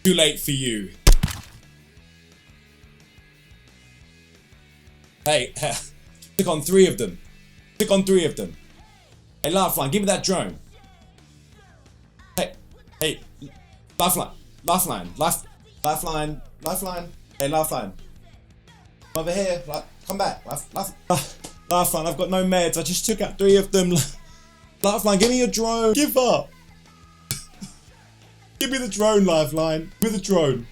Too late for you. Hey, click on 3 of them. Click on 3 of them. Hey, Lifeline, give me that drone. Hey, Lifeline, Lifeline. Hey, Lifeline. Over here, come back. Lifeline, I've got no meds. I just took out 3 of them. Lifeline, give me your drone. Give up. Give me the drone, Lifeline. Give me the drone.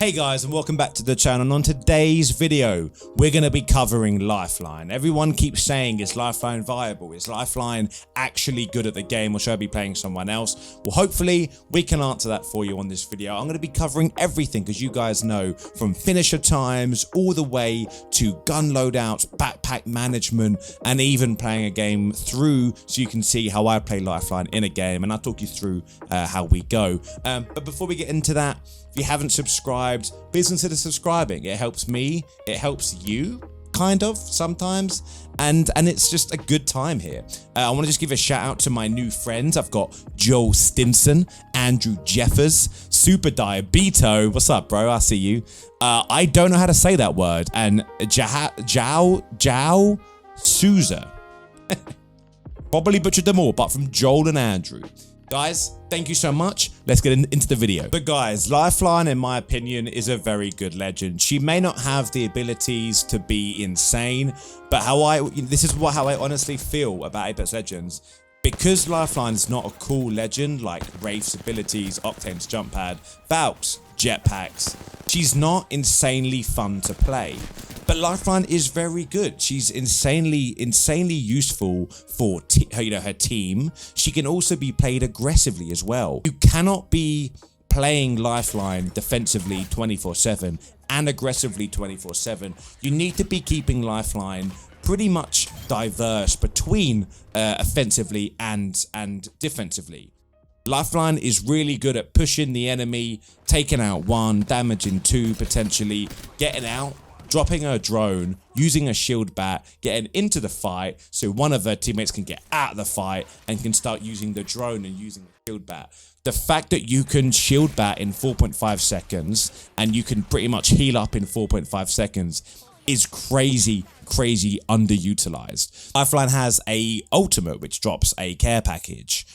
Hey guys, and welcome back to the channel. And on today's video, we're going to be covering Lifeline. Everyone keeps saying, is Lifeline viable? Is Lifeline actually good at the game, or should I be playing someone else? Well, hopefully we can answer that for you on this video. I'm going to be covering everything, because you guys know, from finisher times all the way to gun loadouts, backpack management, and even playing a game through, so you can see how I play Lifeline in a game, and I'll talk you through how we go. But before we get into that, if you haven't subscribed, please consider subscribing. It helps me, it helps you, kind of, sometimes, and it's just a good time here. I want to just give a shout out to my new friends. I've got Joel Stinson, Andrew Jeffers, Super Diabito. What's up, bro? I see you. I don't know how to say that word. And Jao Souza. Probably butchered them all, but from Joel and Andrew. Guys, thank you so much. Let's get into the video. But guys, Lifeline, in my opinion, is a very good legend. She may not have the abilities to be insane, but this is how I honestly feel about Apex Legends. Because Lifeline is not a cool legend like Wraith's abilities, Octane's jump pad, Valk's jetpacks, she's not insanely fun to play. But Lifeline is very good. She's insanely useful for her team. She can also be played aggressively as well. You cannot be playing Lifeline defensively 24/7 and aggressively 24/7. You need to be keeping Lifeline pretty much diverse between offensively and defensively. Lifeline is really good at pushing the enemy, taking out 1, damaging 2 potentially, getting out, dropping her drone, using a shield bat, getting into the fight so one of her teammates can get out of the fight and can start using the drone and using the shield bat. The fact that you can shield bat in 4.5 seconds and you can pretty much heal up in 4.5 seconds is crazy underutilized. Lifeline has a ultimate which drops a care package,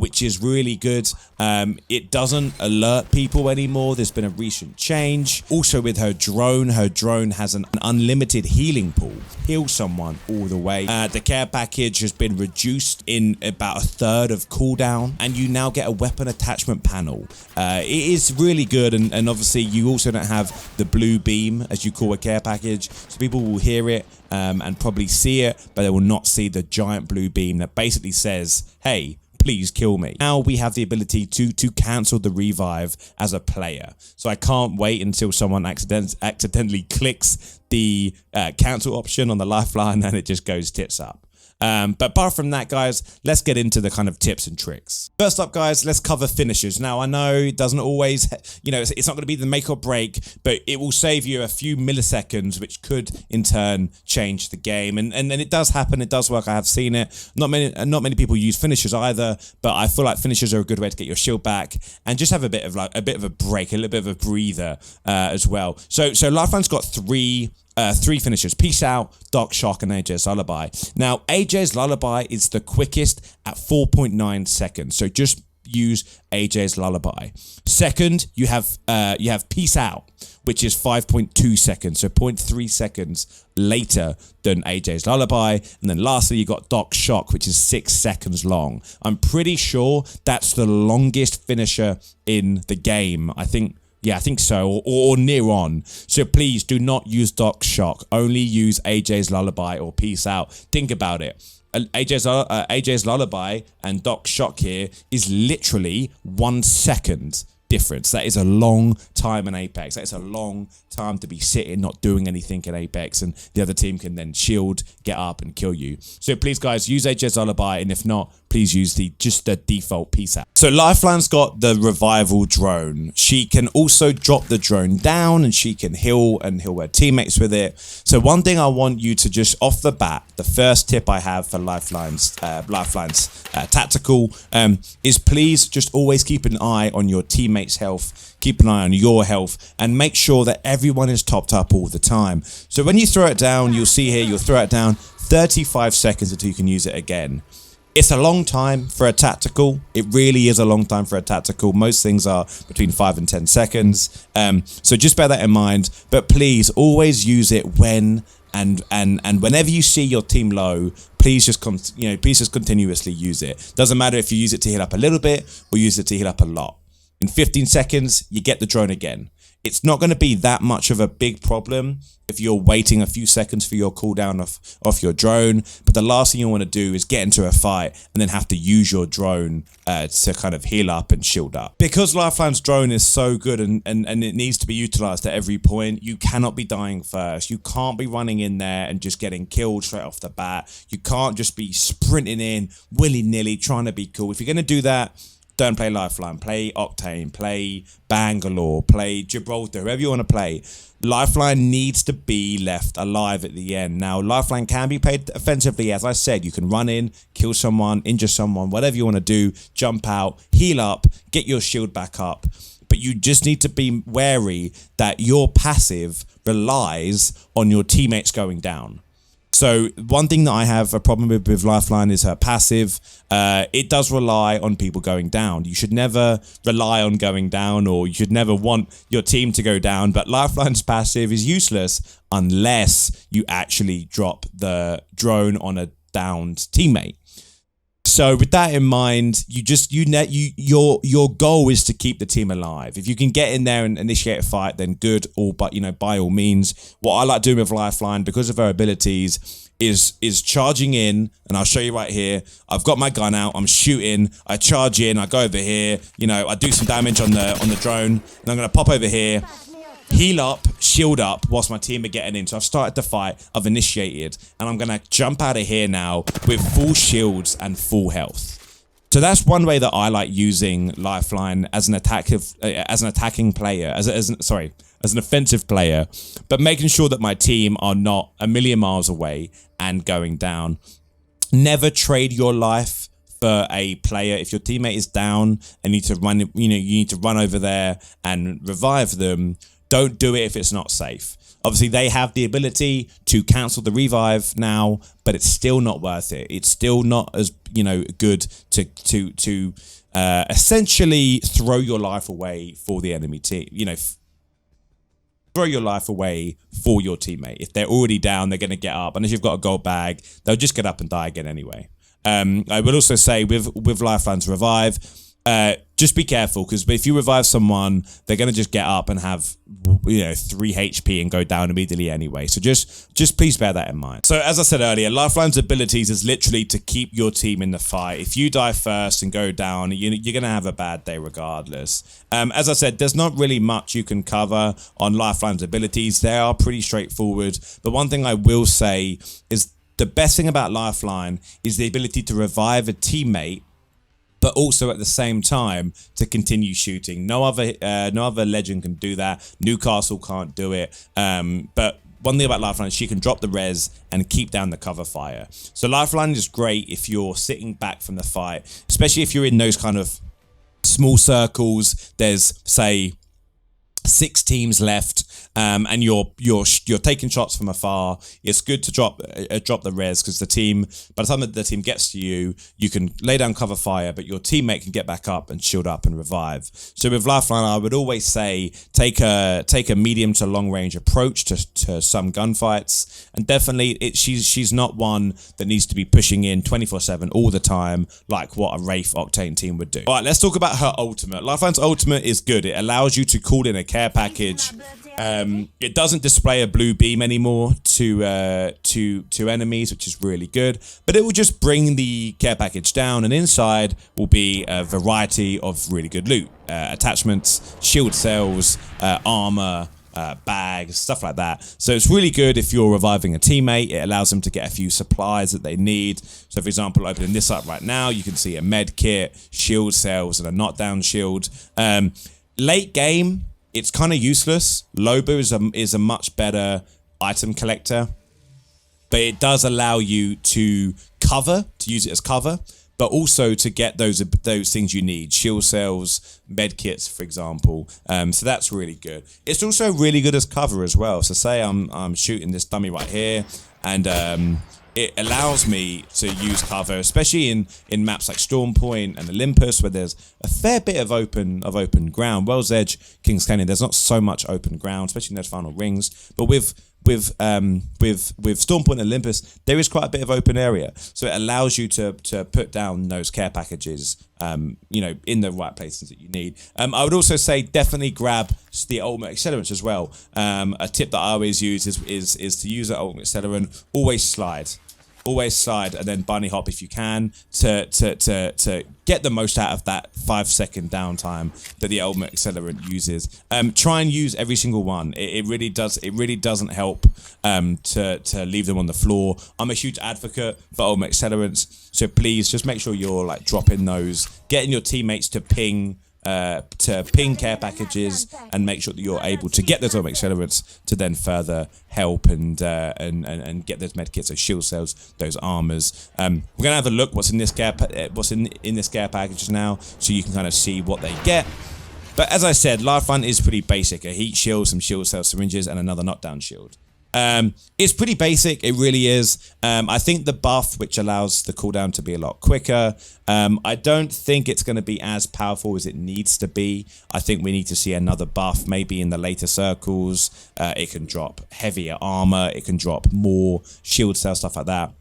which is really good. It doesn't alert people anymore. There's been a recent change. Also with her drone has an unlimited healing pool. Heal someone all the way. The care package has been reduced in about 1/3 of cooldown, and you now get a weapon attachment panel. It is really good, and obviously you also don't have the blue beam, as you call a care package, so people will hear it and probably see it, but they will not see the giant blue beam that basically says, hey, please kill me. Now we have the ability to cancel the revive as a player. So I can't wait until someone accidentally clicks the cancel option on the Lifeline and it just goes tits up. But apart from that, guys, let's get into the kind of tips and tricks. First up, guys, let's cover finishers. Now, I know it doesn't always, it's not going to be the make or break, but it will save you a few milliseconds, which could in turn change the game. And it does happen. It does work. I have seen it. Not many people use finishers either, but I feel like finishers are a good way to get your shield back and just have a bit of a break, a little bit of a breather as well. So Lifeline's got three finishers: Peace Out, Dark Shock, and AJ's Lullaby. Now, AJ's Lullaby is the quickest at 4.9 seconds. So just use AJ's Lullaby. Second, you have Peace Out, which is 5.2 seconds, so 0.3 seconds later than AJ's Lullaby. And then lastly, you got Dark Shock, which is 6 seconds long. I'm pretty sure that's the longest finisher in the game. Yeah, I think so, or near on. So please do not use Dark Shock. Only use AJ's Lullaby or Peace Out. Think about it. AJ's Lullaby and Dark Shock here is literally 1 second difference. That is a long time in Apex. That is a long time to be sitting, not doing anything in Apex, and the other team can then shield, get up, and kill you. So please, guys, use AJ's Lullaby, and if not, please use just the default Peace Out. So Lifeline's got the revival drone. She can also drop the drone down, and she can heal her teammates with it. So one thing I want you to just off the bat, the first tip I have for Lifeline's tactical is please just always keep an eye on your teammates' teammates' health, keep an eye on your health, and make sure that everyone is topped up all the time. So when you throw it down, you'll see here, you'll throw it down 35 seconds until you can use it again. It's a long time for a tactical. It really is a long time for a tactical. Most things are between 5 and 10 seconds. So just bear that in mind. But please always use it when and whenever you see your team low, please just continuously use it. Doesn't matter if you use it to heal up a little bit or use it to heal up a lot. In 15 seconds, you get the drone again. It's not going to be that much of a big problem if you're waiting a few seconds for your cooldown off your drone. But the last thing you want to do is get into a fight and then have to use your drone to kind of heal up and shield up. Because Lifeline's drone is so good and it needs to be utilized at every point, you cannot be dying first. You can't be running in there and just getting killed straight off the bat. You can't just be sprinting in willy-nilly trying to be cool. If you're going to do that, don't play Lifeline, play Octane, play Bangalore, play Gibraltar, whoever you want to play. Lifeline needs to be left alive at the end. Now, Lifeline can be played offensively. As I said, you can run in, kill someone, injure someone, whatever you want to do, jump out, heal up, get your shield back up. But you just need to be wary that your passive relies on your teammates going down. So one thing that I have a problem with Lifeline is her passive. It does rely on people going down. You should never rely on going down, or you should never want your team to go down. But Lifeline's passive is useless unless you actually drop the drone on a downed teammate. So with that in mind, your goal is to keep the team alive. If you can get in there and initiate a fight, then good. But by all means, what I like doing with Lifeline, because of her abilities, is charging in, and I'll show you right here. I've got my gun out, I'm shooting, I charge in, I go over here, I do some damage on the drone, and I'm gonna pop over here, heal up, shield up whilst my team are getting in. So I've started the fight, I've initiated, and I'm gonna jump out of here now with full shields and full health. So that's one way that I like using Lifeline as an attacking player, as an offensive player, but making sure that my team are not a million miles away and going down. Never trade your life for a player. If your teammate is down and you need to run over there and revive them, don't do it if it's not safe. Obviously, they have the ability to cancel the revive now, but it's still not worth it. It's still not as good to essentially throw your life away for the enemy team. Throw your life away for your teammate. If they're already down, they're going to get up. Unless you've got a gold bag, they'll just get up and die again anyway. I will also say with Lifeline's revive, just be careful, because if you revive someone, they're going to just get up and have 3 HP and go down immediately anyway. So just please bear that in mind. So as I said earlier, Lifeline's abilities is literally to keep your team in the fight. If you die first and go down, you're going to have a bad day regardless. As I said, there's not really much you can cover on Lifeline's abilities. They are pretty straightforward. But one thing I will say is the best thing about Lifeline is the ability to revive a teammate, but also at the same time to continue shooting. No other legend can do that. Newcastle can't do it. But one thing about Lifeline is she can drop the res and keep down the cover fire. So Lifeline is great if you're sitting back from the fight, especially if you're in those kind of small circles. There's, say, 6 teams left, and you're taking shots from afar. It's good to drop the res, because by the time that the team gets to you, you can lay down cover fire, but your teammate can get back up and shield up and revive. So with Lifeline, I would always say take a medium to long range approach to some gunfights, and definitely she's not one that needs to be pushing in 24/7 all the time like what a Wraith Octane team would do. All right, let's talk about her ultimate. Lifeline's ultimate is good. It allows you to call in a care package. It doesn't display a blue beam anymore to enemies, which is really good, but it will just bring the care package down, and inside will be a variety of really good loot, attachments, shield cells, armor, bags, stuff like that. So it's really good if you're reviving a teammate. It allows them to get a few supplies that they need. So for example, opening this up right now, you can see a med kit, shield cells, and a knockdown shield. Late game, it's kind of useless. Loba is a much better item collector, but it does allow you to use it as cover. but also to get those things you need, shield cells, med kits, for example. So that's really good. It's also really good as cover as well. So say I'm shooting this dummy right here, and it allows me to use cover, especially in maps like Storm Point and Olympus, where there's a fair bit of open ground. World's Edge, King's Canyon, there's not so much open ground, especially in those final rings. But with Storm Point and Olympus, there is quite a bit of open area, so it allows you to put down those care packages, you know, in the right places that you need. I would also say definitely grab the ultimate accelerants as well. A tip that I always use is to use that ultimate accelerant. Always slide and then bunny hop if you can to get the most out of that 5-second downtime that the ultimate accelerant uses. Try and use every single one. It really doesn't help to leave them on the floor. I'm a huge advocate for ultimate accelerants, so please just make sure you're like dropping those, getting your teammates to ping care packages, and make sure that you're able to get those ultimate accelerants to then further help and get those medkits, those shield cells, those armors. We're gonna have a look what's in this care this care package now, so you can kind of see what they get. But as I said, Lifeline is pretty basic: a heat shield, some shield cell syringes, and another knockdown shield. It's pretty basic, it really is. I think the buff, which allows the cooldown to be a lot quicker, I don't think it's going to be as powerful as it needs to be. I think we need to see another buff, maybe in the later circles. It can drop heavier armor, it can drop more shield cell, stuff like that.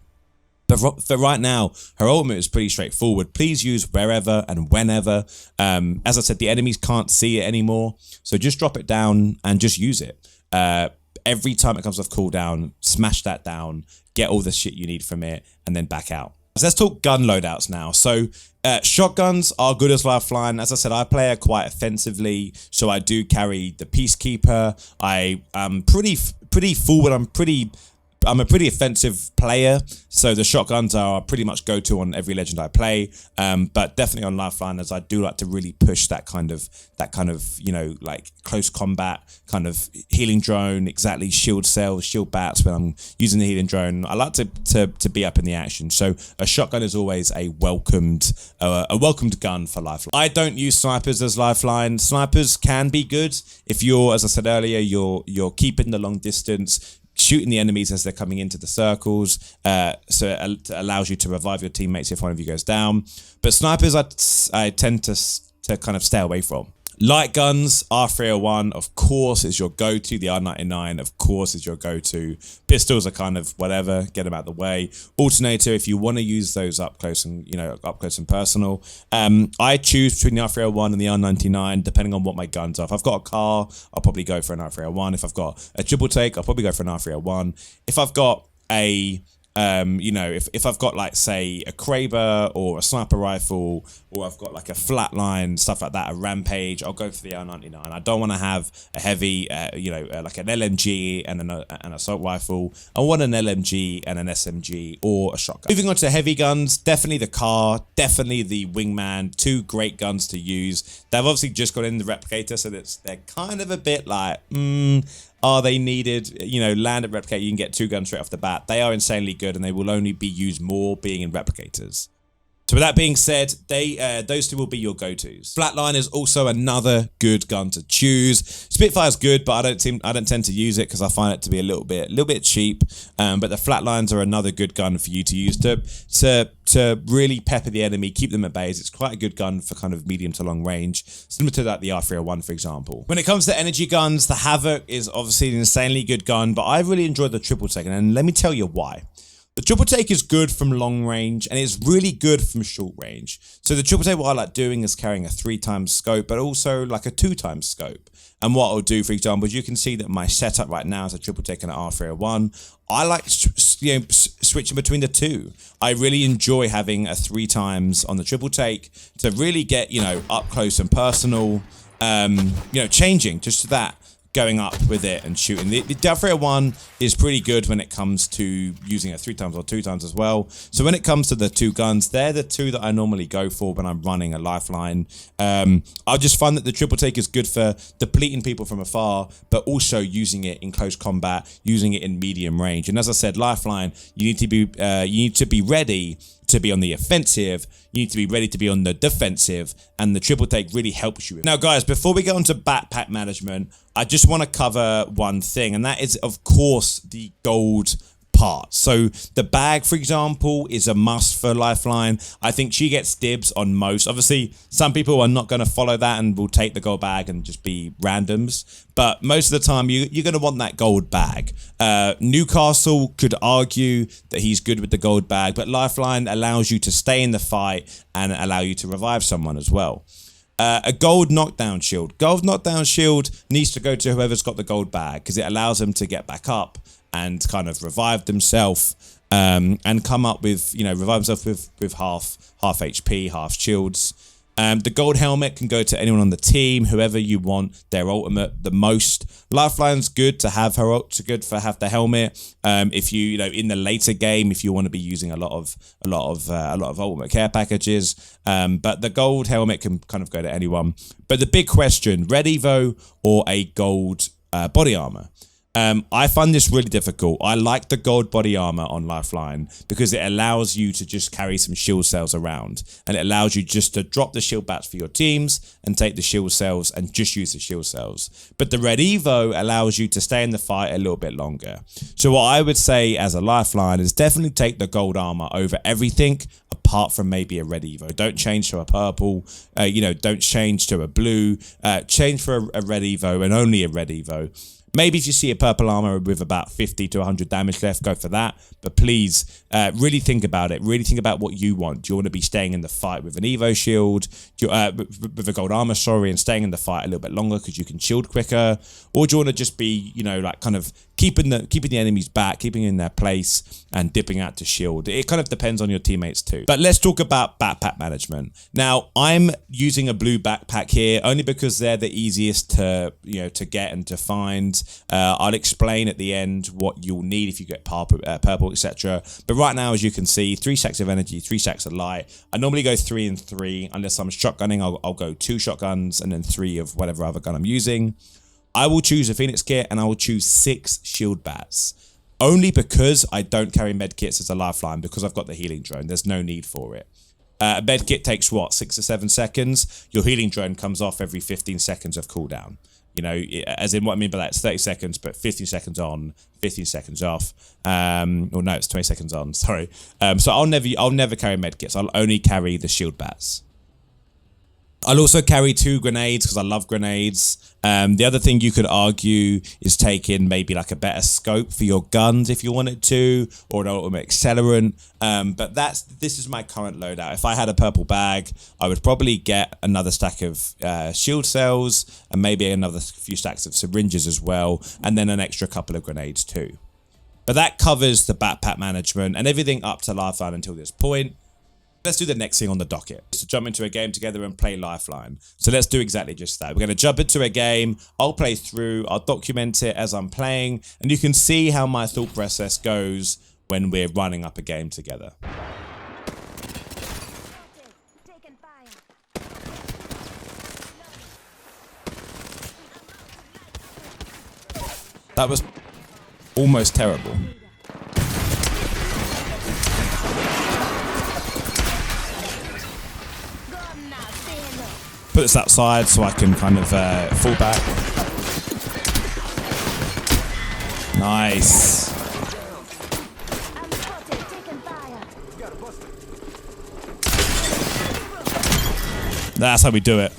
But for right now, her ultimate is pretty straightforward. Please use wherever and whenever. As I said, the enemies can't see it anymore, so just drop it down and just use it. Every time it comes off cooldown, smash that down, get all the shit you need from it, and then back out. So let's talk gun loadouts now. So shotguns are good as Lifeline. As I said, I play her quite offensively, so I do carry the Peacekeeper. I am pretty forward. I'm a pretty offensive player, so the shotguns are pretty much go-to on every legend I play. But definitely on Lifeline, as I do like to really push that kind of you know, like close combat kind of healing drone, exactly, shield cells, shield bats when I'm using the healing drone. I like to be up in the action, so a shotgun is always a welcomed gun for Lifeline. I don't use snipers as Lifeline. Snipers can be good if you're, as I said earlier, you're keeping the long distance, shooting the enemies as they're coming into the circles, so it allows you to revive your teammates if one of you goes down. But snipers I tend to kind of stay away from. Light guns, R301 of course is your go-to. The R99 of course is your go-to. Pistols are kind of whatever, get them out of the way. Alternator, if you want to use those up close and personal. I choose between the R301 and the R99 depending on what my guns are. If I've got a car, I'll probably go for an R301. If I've got a triple take, I'll probably go for an R301. If I've got a you know, if I've got like say a Kraber or a sniper rifle, or I've got like a flatline, stuff like that, a rampage, I'll go for the R99. I don't want to have a heavy, you know, like an LMG and an assault rifle. I want an LMG and an SMG or a shotgun. Moving on to heavy guns, definitely the car, definitely the Wingman. Two great guns to use. They've obviously just got in the replicator, so they're kind of a bit like, are they needed? You know, land at Replicator, you can get two guns straight off the bat. They are insanely good, and they will only be used more being in Replicators. So with that being said, those two will be your go-tos. Flatline is also another good gun to choose. Spitfire's good, but I don't tend to use it because I find it to be a little bit cheap. But the Flatlines are another good gun for you to use to really pepper the enemy, keep them at bay. It's quite a good gun for kind of medium to long range, similar to that the R301, for example. When it comes to energy guns, the Havoc is obviously an insanely good gun, but I really enjoyed the triple take, and let me tell you why. The triple take is good from long range, and it's really good from short range. So the triple take, what I like doing is carrying a 3x scope, but also like a 2x scope. And what I'll do, for example, is you can see that my setup right now is a triple take and an R301. I like switching between the two. I really enjoy having a 3x on the triple take to really get, you know, up close and personal, you know, changing just to that. Going up with it and shooting. The R301 is pretty good when it comes to using it 3x or 2x as well. So when it comes to the two guns, they're the two that I normally go for when I'm running a Lifeline. I just find that the triple take is good for depleting people from afar, but also using it in close combat, using it in medium range. And as I said, Lifeline, you need to be ready to be on the offensive, you need to be ready to be on the defensive, and the triple take really helps you with. Now guys, before we get onto backpack management, I just want to cover one thing, and that is of course the gold part. So the bag, for example, is a must for Lifeline. I think she gets dibs on most. Obviously, some people are not going to follow that and will take the gold bag and just be randoms. But most of the time, you're going to want that gold bag. Newcastle could argue that he's good with the gold bag, but Lifeline allows you to stay in the fight and allow you to revive someone as well. A gold knockdown shield. Gold knockdown shield needs to go to whoever's got the gold bag because it allows them to get back up and kind of revive themselves and come up with, revive themselves with half HP, half shields. The gold helmet can go to anyone on the team, whoever you want their ultimate the most. Lifeline's good to have her, have the helmet. If you, in the later game, if you want to be using a lot of ultimate care packages. But the gold helmet can kind of go to anyone. But the big question: Red Evo or a gold body armor? I find this really difficult. I like the gold body armor on Lifeline because it allows you to just carry some shield cells around, and it allows you just to drop the shield bats for your teams and take the shield cells and just use the shield cells. But the Red Evo allows you to stay in the fight a little bit longer. So what I would say as a Lifeline is definitely take the gold armor over everything apart from maybe a Red Evo. Don't change to a purple, don't change to a blue, change for a Red Evo and only a Red Evo. Maybe if you see a purple armor with about 50 to 100 damage left, go for that. But please, really think about it. Really think about what you want. Do you want to be staying in the fight with an Evo shield, with a gold armor, and staying in the fight a little bit longer because you can shield quicker? Or do you want to just be, kind of keeping the enemies back, keeping in their place and dipping out to shield? It kind of depends on your teammates too. But let's talk about backpack management. Now, I'm using a blue backpack here only because they're the easiest to get and to find. I'll explain at the end what you'll need if you get purple, etc. But right now, as you can see, 3 stacks of energy, 3 stacks of light. I normally go 3 and 3. Unless I'm shotgunning, I'll go 2 shotguns and then 3 of whatever other gun I'm using. I will choose a Phoenix kit and I will choose 6 shield bats. Only because I don't carry med kits as a Lifeline because I've got the healing drone. There's no need for it. A med kit takes what, 6 or 7 seconds? Your healing drone comes off every 15 seconds of cooldown. As in what I mean by that, it's 30 seconds, but 15 seconds on, 15 seconds off. Or no, it's 20 seconds on, sorry. So I'll never carry med kits. I'll only carry the shield bats. I'll also carry 2 grenades because I love grenades. The other thing you could argue is taking maybe like a better scope for your guns if you wanted to, or an ultimate accelerant. But this is my current loadout. If I had a purple bag, I would probably get another stack of shield cells and maybe another few stacks of syringes as well, and then an extra couple of grenades too. But that covers the backpack management and everything up to Lifeline until this point. Let's do the next thing on the docket. It's to jump into a game together and play Lifeline. So let's do exactly just that. We're going to jump into a game. I'll play through. I'll document it as I'm playing. And you can see how my thought process goes when we're running up a game together. That was almost terrible. Put this outside so I can kind of fall back. Nice. That's how we do it.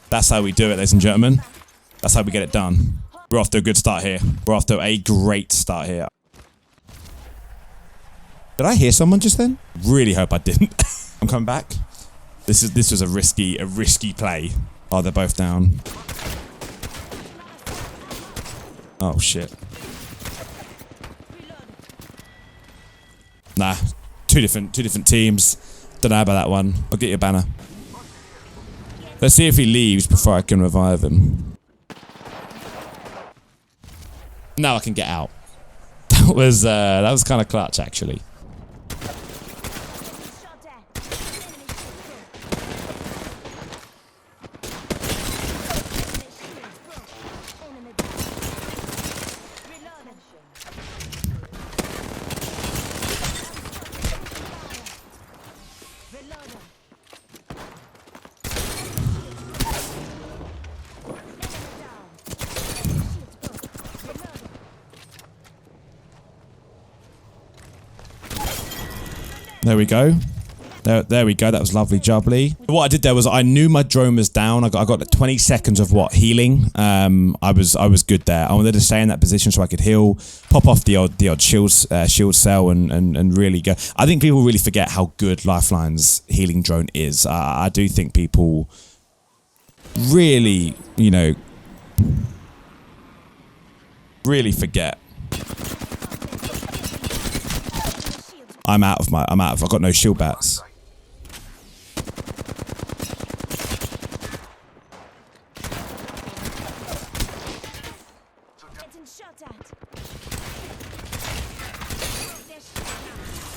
That's how we do it, ladies and gentlemen. That's how we get it done. We're off to a good start here. We're off to a great start here. Did I hear someone just then? Really hope I didn't. I'm coming back. This was a risky play. Oh, they're both down. Oh shit. Nah, two different teams. Don't know about that one. I'll get you a banner. Let's see if he leaves before I can revive him. Now I can get out. That was kind of clutch actually. There we go. There we go. That was lovely jubbly. What I did there was I knew my drone was down. I got like 20 seconds of healing. I was good there. I wanted to stay in that position so I could heal, pop off the odd shield cell and really go. I think people really forget how good Lifeline's healing drone is. I do think people really, you know, really forget. I've got no shield bats.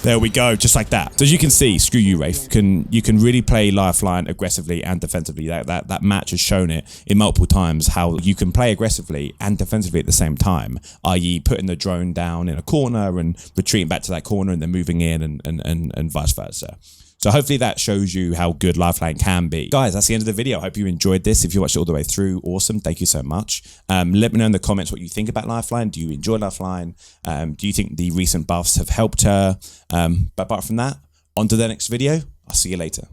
There we go, just like that. So as you can see, screw you, Rafe. You can really play Lifeline aggressively and defensively. That match has shown it in multiple times how you can play aggressively and defensively at the same time, i.e. putting the drone down in a corner and retreating back to that corner and then moving in and vice versa. So hopefully that shows you how good Lifeline can be. Guys, that's the end of the video. I hope you enjoyed this. If you watched it all the way through, awesome. Thank you so much. Let me know in the comments what you think about Lifeline. Do you enjoy Lifeline? Do you think the recent buffs have helped her? But apart from that, on to the next video. I'll see you later.